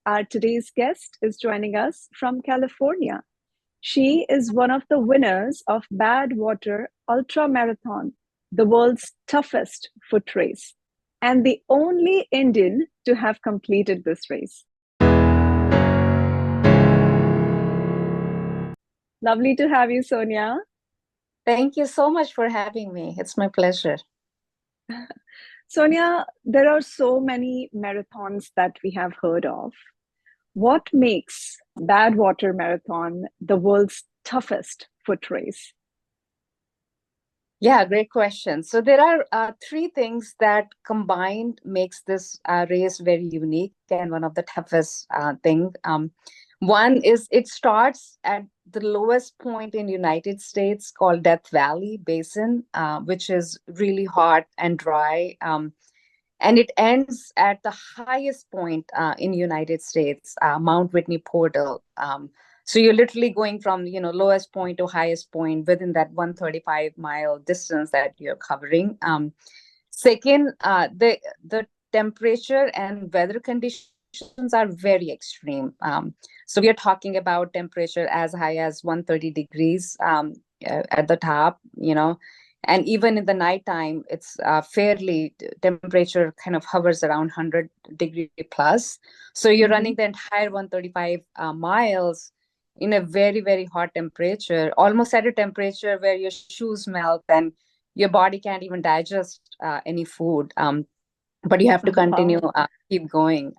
Our today's guest is joining us from California. She is one of the winners of Badwater Ultramarathon, the world's toughest foot race, and the only Indian to have completed this race. Lovely to have you, Sonia. Thank you so much for having me. It's my pleasure. Sonia, there are so many marathons that we have heard of. What makes Badwater Marathon the world's toughest foot race? Yeah, great question. So there are three things that combined makes this race very unique and one of the toughest thing. One is it starts at the lowest point in United States called Death Valley Basin, which is really hot and dry. And it ends at the highest point in United States, Mount Whitney Portal. So you're literally going from lowest point to highest point within that 135-mile distance that you're covering. Second, the temperature and weather conditions are very extreme. So we are talking about temperature as high as 130 degrees at the top, and even in the nighttime, it's fairly temperature kind of hovers around 100-degree plus. So you're running the entire 135 miles in a very, very hot temperature, almost at a temperature where your shoes melt and your body can't even digest any food. But you have to continue, keep going.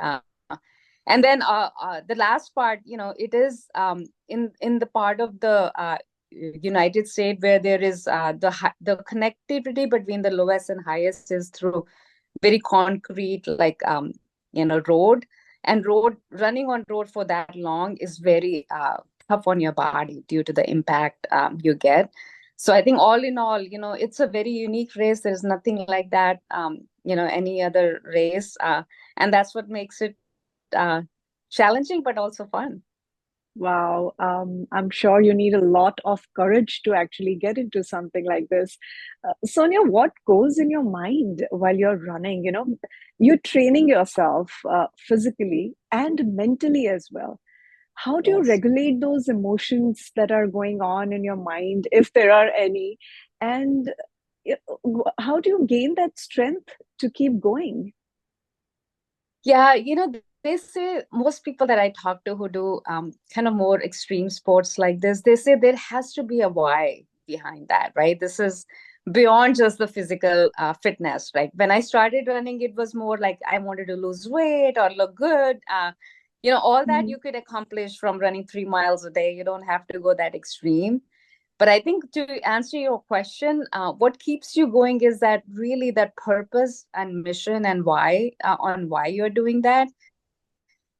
And then the last part, it is in the part of the United States where there is the connectivity between the lowest and highest is through very concrete road, and running on road for that long is very tough on your body due to the impact you get. So I think all in all, it's a very unique race. There's nothing like that any other race, and that's what makes it challenging but also fun. Wow, I'm sure you need a lot of courage to actually get into something like this. Sonia, what goes in your mind while you're running? You're training yourself physically and mentally as well. How do you regulate those emotions that are going on in your mind, if there are any? And how do you gain that strength to keep going? Yeah, they say most people that I talk to who do kind of more extreme sports like this, they say there has to be a why behind that, right? This is beyond just the physical fitness, right? When I started running, it was more like I wanted to lose weight or look good. All that you could accomplish from running 3 miles a day. You don't have to go that extreme. But I think to answer your question, what keeps you going is that really that purpose and mission and why on why you're doing that.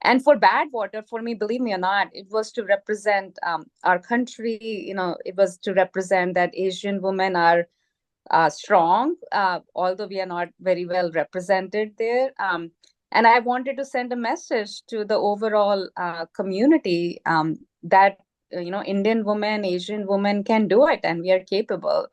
And for Badwater, for me, believe me or not, it was to represent our country. It was to represent that Asian women are strong, although we are not very well represented there. And I wanted to send a message to the overall community that Indian women, Asian women can do it, and we are capable.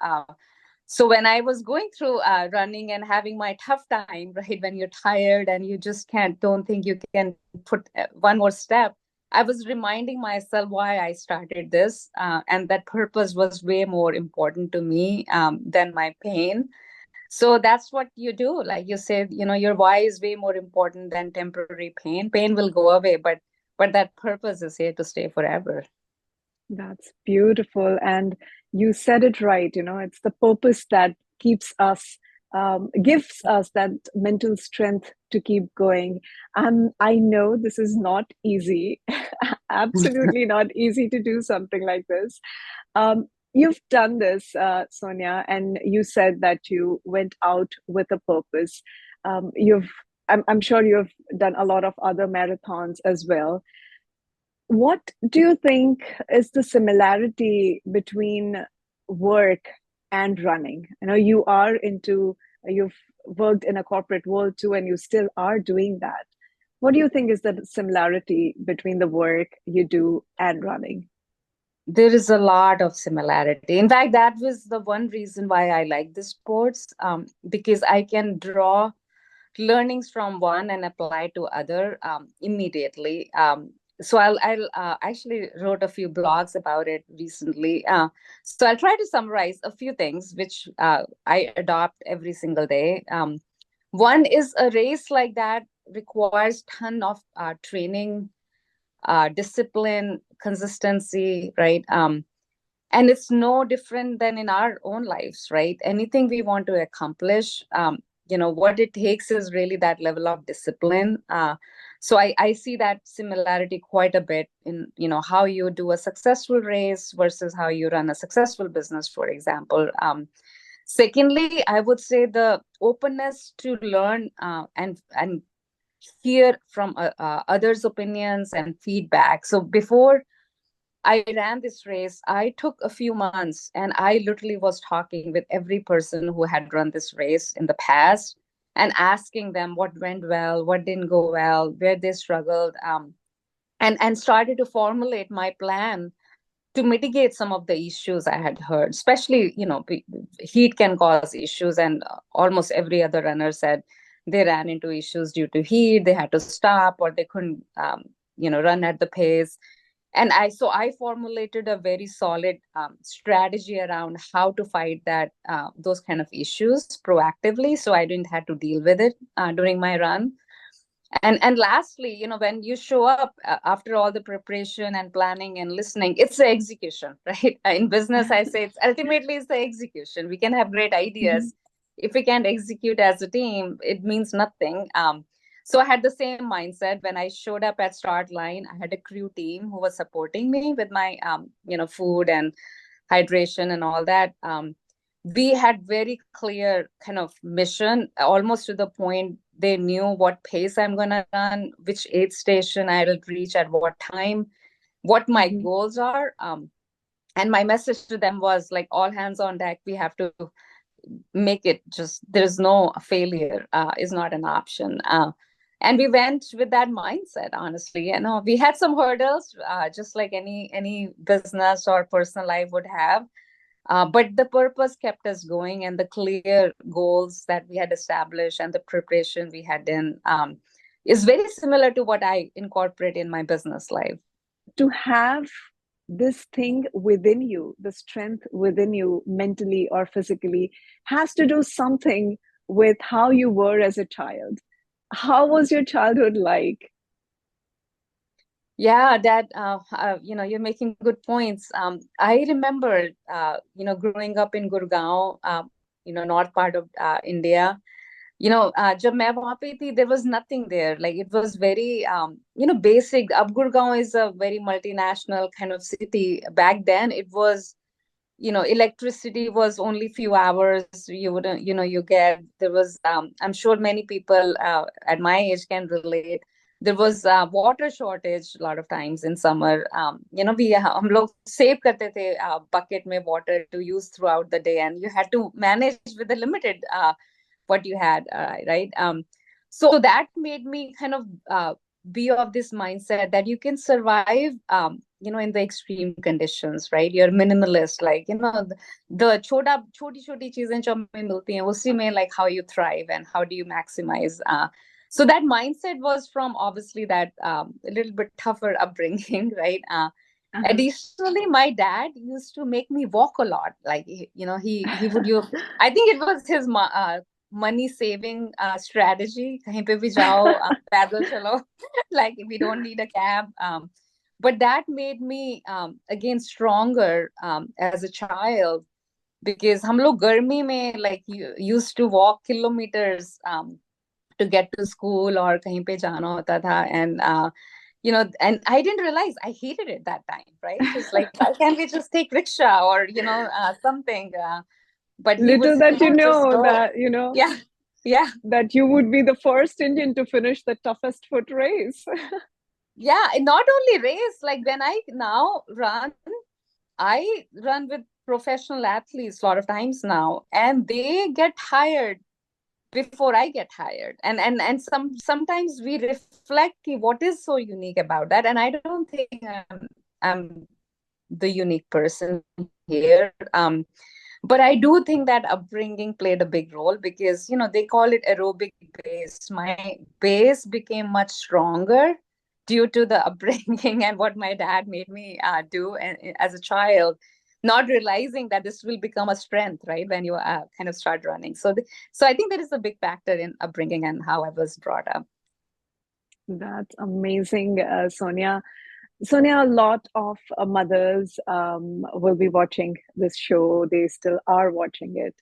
So when I was going through running and having my tough time, right, when you're tired and you just don't think you can put one more step, I was reminding myself why I started this, and that purpose was way more important to me than my pain. So that's what you do. Like you said, your why is way more important than temporary pain. Pain will go away, but that purpose is here to stay forever. That's beautiful. And you said it right. It's the purpose that keeps us, gives us that mental strength to keep going. I know this is not easy, absolutely not easy to do something like this. You've done this, Sonia, and you said that you went out with a purpose. I'm sure you've done a lot of other marathons as well. What do you think is the similarity between work and running? You've worked in a corporate world too, and you still are doing that. What do you think is the similarity between the work you do and running? There is a lot of similarity. In fact, that was the one reason why I like the sports, because I can draw learnings from one and apply to other immediately. So I'll actually wrote a few blogs about it recently. So I'll try to summarize a few things which I adopt every single day. One is a race like that requires ton of training, discipline, consistency, right? And it's no different than in our own lives, right? Anything we want to accomplish, what it takes is really that level of discipline. So I see that similarity quite a bit in, how you do a successful race versus how you run a successful business, for example. Secondly, I would say the openness to learn and hear from others' opinions and feedback. So before I ran this race, I took a few months and I literally was talking with every person who had run this race in the past and asking them what went well, what didn't go well, where they struggled, and started to formulate my plan to mitigate some of the issues I had heard. Especially, heat can cause issues, and almost every other runner said they ran into issues due to heat. They had to stop, or they couldn't, run at the pace. And I formulated a very solid strategy around how to fight those kind of issues proactively, so I didn't have to deal with it during my run. And lastly, when you show up after all the preparation and planning and listening, it's the execution, right? In business, I say it's the execution. We can have great Mhm. ideas. If we can't execute as a team, it means nothing. So I had the same mindset when I showed up at start line. I had a crew team who was supporting me with my food and hydration and all that. We had very clear kind of mission, almost to the point they knew what pace I'm going to run, which aid station I'll reach at what time, what my Mhm. goals are. And my message to them was like, all hands on deck. We have to make it, just there's no failure is not an option. And we went with that mindset. Honestly, we had some hurdles, just like any business or personal life would have, but the purpose kept us going, and the clear goals that we had established and the preparation we had done is very similar to what I incorporate in my business life. To have this thing within you, the strength within you, mentally or physically, has to do something with how you were as a child. How was your childhood like? Yeah, that you're making good points. I remember, growing up in Gurgaon, north part of India. जब मैं वहां पे थी, there was nothing there. Like, it was very basic. Ab Gurgaon is a very multinational kind of city. Back then it was, electricity was only few hours. You wouldn't, you get, there was, I'm sure many people at my age can relate. There was water shortage a lot of times in summer. We हम लोग save करते थे bucket में water to use throughout the day, and you had to manage with the limited what you had, right? So that made me kind of be of this mindset that you can survive, in the extreme conditions, right? You're minimalist, like, the choti choti cheezein jo हमें मिलती हैं, उसी में, like, how you thrive and how do you maximize. So that mindset was from obviously that a little bit tougher upbringing, right? Uh-huh. Additionally, my dad used to make me walk a lot. Like, he would you. I think it was his money saving strategy. कहीं पे भी जाओ, पैदल चलो, like we don't need a cab. But that made me again stronger as a child, because हम लोग गर्मी में, like, used to walk kilometers to get to school, or कहीं पे जाना होता था. And and I didn't realize I hated it that time, right? It's like, why can't we just take rickshaw or something? But he would Little say, that you no, just know go. that, Yeah, yeah, that you would be the first Indian to finish the toughest foot race. yeah. And not only race, like when I now run, I run with professional athletes a lot of times now, and they get tired before I get tired. And sometimes we reflect, what is so unique about that. And I don't think I'm the unique person here. But I do think that upbringing played a big role because, they call it aerobic base. My base became much stronger due to the upbringing and what my dad made me do as a child, not realizing that this will become a strength, right? When you kind of start running. So I think there is a big factor in upbringing and how I was brought up. That's amazing, Sonia. Sonia, a lot of mothers will be watching this show. They still are watching it.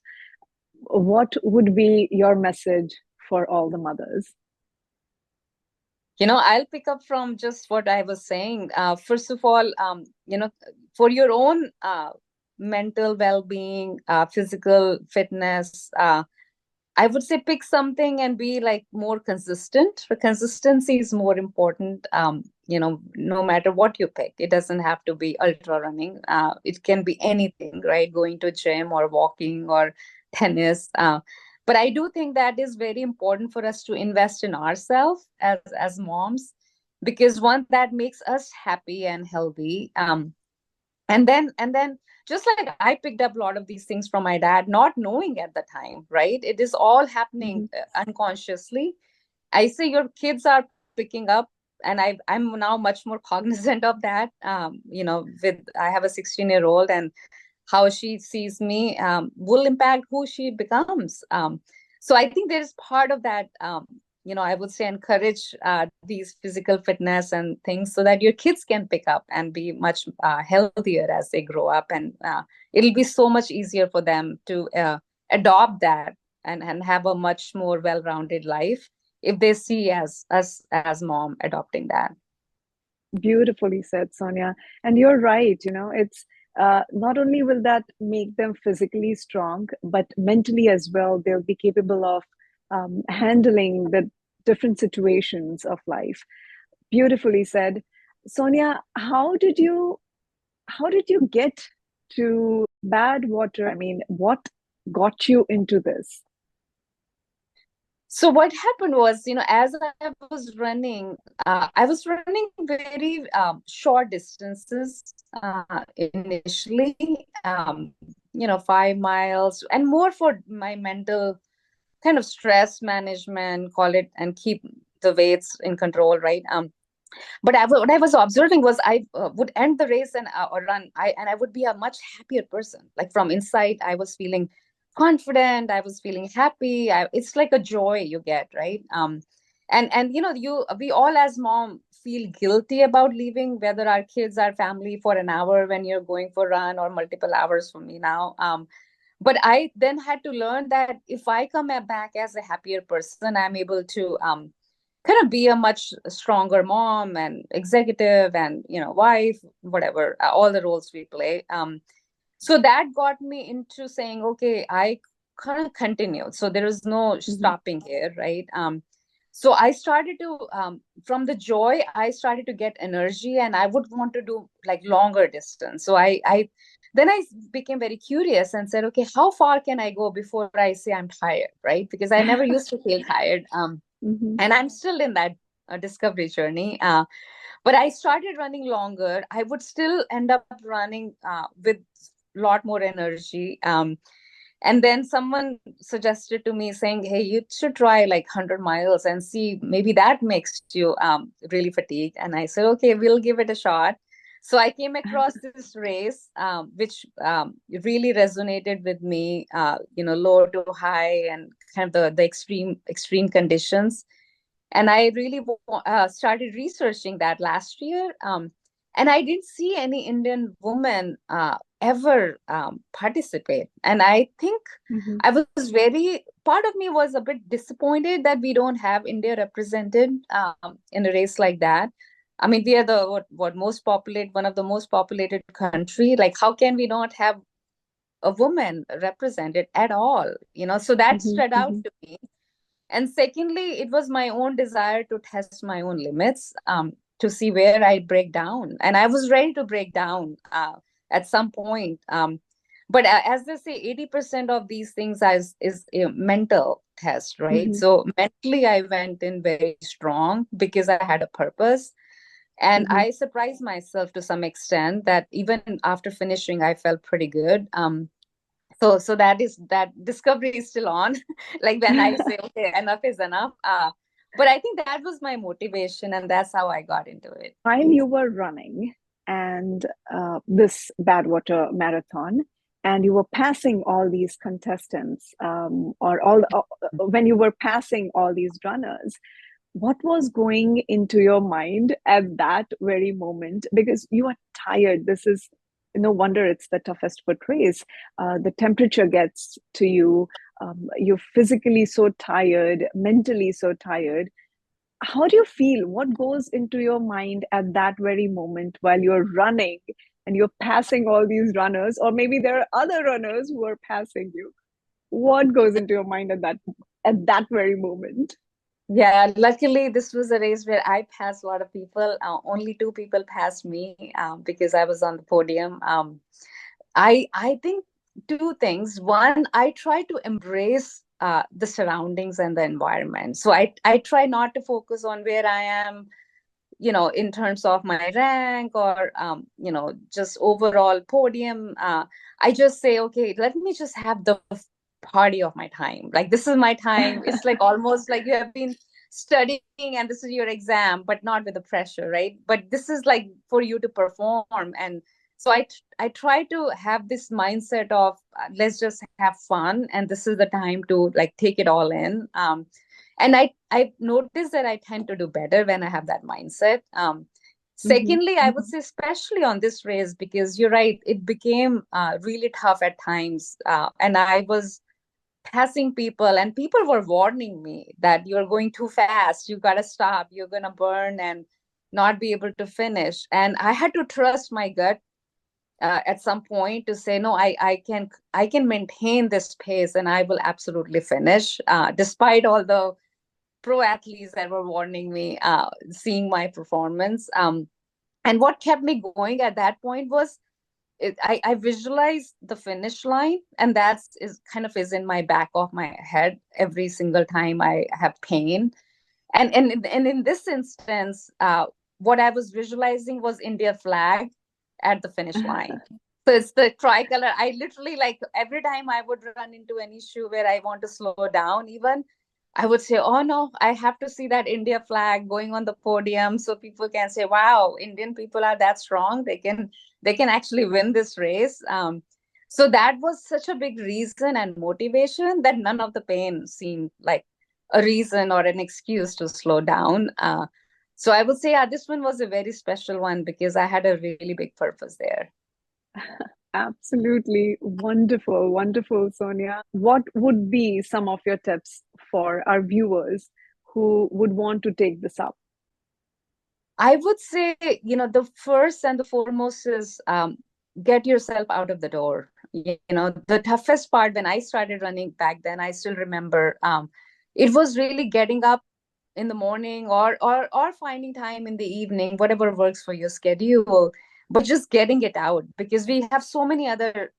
What would be your message for all the mothers? I'll pick up from just what I was saying. First of all, for your own mental well-being, physical fitness, I would say pick something and be like more consistent. The consistency is more important. No matter what you pick, it doesn't have to be ultra running. It can be anything, right? Going to gym or walking or tennis. But I do think that is very important for us to invest in ourselves as moms, because one, that makes us happy and healthy. And then just like I picked up a lot of these things from my dad, not knowing at the time, right? It is all happening Mhm. unconsciously. I say your kids are picking up, and I'm now much more cognizant of that. With I have a 16-year-old, and how she sees me will impact who she becomes. So I think there is part of that. I would say encourage these physical fitness and things so that your kids can pick up and be much healthier as they grow up, and it'll be so much easier for them to adopt that and have a much more well-rounded life if they see as us as mom adopting that. Beautifully said, Sonia. And you're right, it's not only will that make them physically strong, but mentally as well, they'll be capable of handling the different situations of life. Beautifully said. Sonia, how did you get to Badwater? I mean, what got you into this? So what happened was, as I was running very short distances initially, 5 miles, and more for my mental kind of stress management, call it, and keep the weights in control, right? But what I was observing was I would end the race and or run, and I would be a much happier person. Like from inside, I was feeling confident. I was feeling happy. It's like a joy you get, right? And we all as mom feel guilty about leaving, whether our kids are family, for an hour when you're going for run, or multiple hours for me now. But I then had to learn that if I come back as a happier person, I'm able to kind of be a much stronger mom and executive and wife, whatever, all the roles we play. So that got me into saying, okay, I kind of continued, so there is no Mhm. stopping here, right? So I started to from the joy, I started to get energy, and I would want to do like longer distance. So I then I became very curious and said, okay, how far can I go before I say I'm tired, right? Because I never used to feel tired. Mhm. And I'm still in that discovery journey. But I started running longer. I would still end up running with a lot more energy. And then someone suggested to me saying, hey, you should try like 100 miles and see, maybe that makes you really fatigued. And I said, okay, we'll give it a shot. So I came across this race, which really resonated with me, low to high and kind of the extreme conditions. And I really started researching that last year. And I didn't see any Indian woman ever participate. And I think Mhm. I was very, part of me was a bit disappointed that we don't have India represented in a race like that. I mean, we are the one of the most populated country. Like, how can we not have a woman represented at all? So that Mhm. stood out Mhm. to me. And secondly, it was my own desire to test my own limits, to see where I break down. And I was ready to break down at some point. But as they say, 80% of these things is a mental test, right? Mhm. So mentally, I went in very strong because I had a purpose. And Mhm. I surprised myself to some extent that even after finishing, I felt pretty good. So that discovery is still on. Like when I say, okay, enough is enough. But I think that was my motivation, and that's how I got into it. While you were running and this Badwater marathon, and you were passing all these contestants, or when you were passing all these runners, what was going into your mind at that very moment? Because you are tired. This is no wonder it's the toughest foot race. The temperature gets to you. You're physically so tired, mentally so tired. How do you feel? What goes into your mind at that very moment while you're running and you're passing all these runners, or maybe there are other runners who are passing you? What goes into your mind at that very moment? Yeah, luckily this was a race where I passed a lot of people. Only two people passed me because I was on the podium. I think two things. One, I try to embrace the surroundings and the environment. So I try not to focus on where I am, in terms of my rank or just overall podium. I just say, okay, let me just have the party of my time. Like, this is my time. It's like almost like you have been studying and this is your exam, but not with the pressure, right? But this is like for you to perform. And so I try to have this mindset of let's just have fun, and this is the time to like take it all in. And I've noticed that I tend to do better when I have that mindset. Mm-hmm. Secondly, I would say especially on this race, because you're right, it became really tough at times, and I was passing people, and people were warning me that you're going too fast, you got to stop, you're going to burn and not be able to finish. And I had to trust my gut at some point to say, no, I can maintain this pace and I will absolutely finish, despite all the pro athletes that were warning me, seeing my performance. And what kept me going at that point was I visualized the finish line, and that's is kind of is in my back of my head every single time I have pain. And in this instance, what I was visualizing was India flag at the finish line. So it's the tricolor. I literally, like, every time I would run into an issue where I want to slow down, even I would say, oh no, I have to see that India flag going on the podium so people can say, wow, Indian people are that strong. They can actually win this race. So that was such a big reason and motivation that none of the pain seemed like a reason or an excuse to slow down. So I would say, yeah, this one was a very special one because I had a really big purpose there. Absolutely wonderful, wonderful, Sonia. What would be some of your tips for our viewers who would want to take this up? I would say, the first and the foremost is get yourself out of the door. The toughest part when I started running back then, I still remember, it was really getting up in the morning or finding time in the evening, whatever works for your schedule, but just getting it out, because we have so many other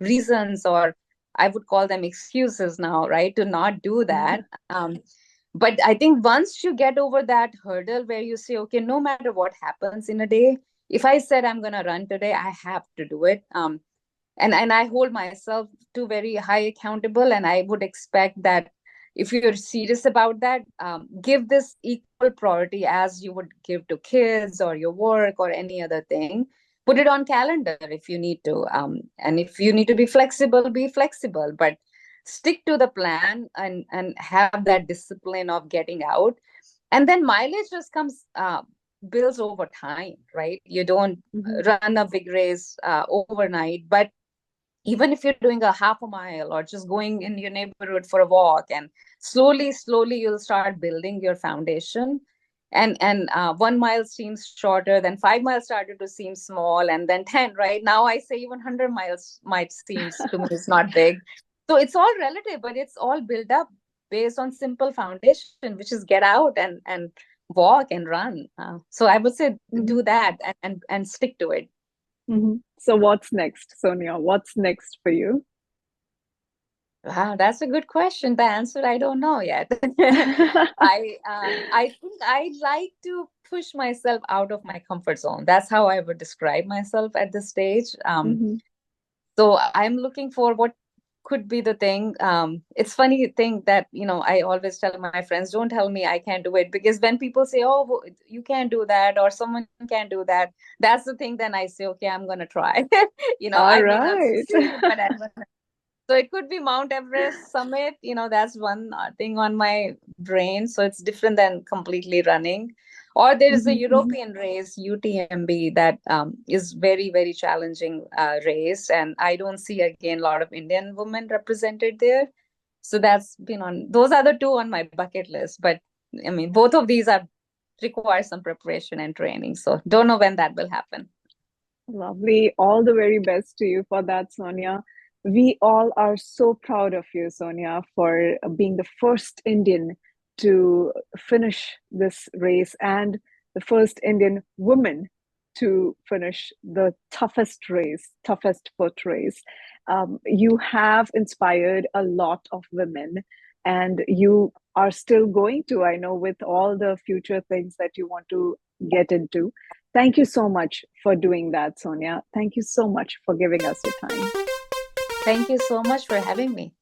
reasons, or I would call them excuses now, right, to not do that. But I think once you get over that hurdle where you say, okay, no matter what happens in a day, if I said I'm going to run today, I have to do it. And I hold myself to very high accountable, and I would expect that if you're serious about that, give this equal priority as you would give to kids or your work or any other thing. Put it on calendar if you need to, and if you need to be flexible, but stick to the plan and have that discipline of getting out. And then mileage just comes, builds over time, right? You don't Mhm. run a big race overnight, but even if you're doing a half a mile or just going in your neighborhood for a walk, and slowly you'll start building your foundation. And 1 mile seems shorter, then 5 miles started to seem small, and then 10, right now I say even 100 miles might seems to me is not big. So it's all relative, but it's all built up based on simple foundation, which is get out and walk and run. So I would say Mhm. do that and stick to it. Mhm. So, what's next, Sonia? What's next for you? Wow, that's a good question. The answer I don't know yet. I think I like to push myself out of my comfort zone. That's how I would describe myself at this stage. Mhm. So I'm looking for what could be the thing. It's funny thing that, I always tell my friends, don't tell me I can't do it, because when people say, oh, you can't do that, or someone can do that, that's the thing. Then I say, okay, I'm gonna try. All I may not right. succeed, but I'm gonna. So it could be Mount Everest summit. That's one thing on my brain. So it's different than completely running. Or there is a Mhm, mhm. European race, UTMB, that is very, very challenging race. And I don't see, again, a lot of Indian women represented there. So that's been on, those are the two on my bucket list. But I mean, both of these are require some preparation and training. So don't know when that will happen. Lovely. All the very best to you for that, Sonia. We all are so proud of you, Sonia, for being the first Indian to finish this race and the first Indian woman to finish the toughest race, toughest foot race. You have inspired a lot of women, and you are still going to, I know, with all the future things that you want to get into. Thank you so much for doing that, Sonia. Thank you so much for giving us your time. Thank you so much for having me.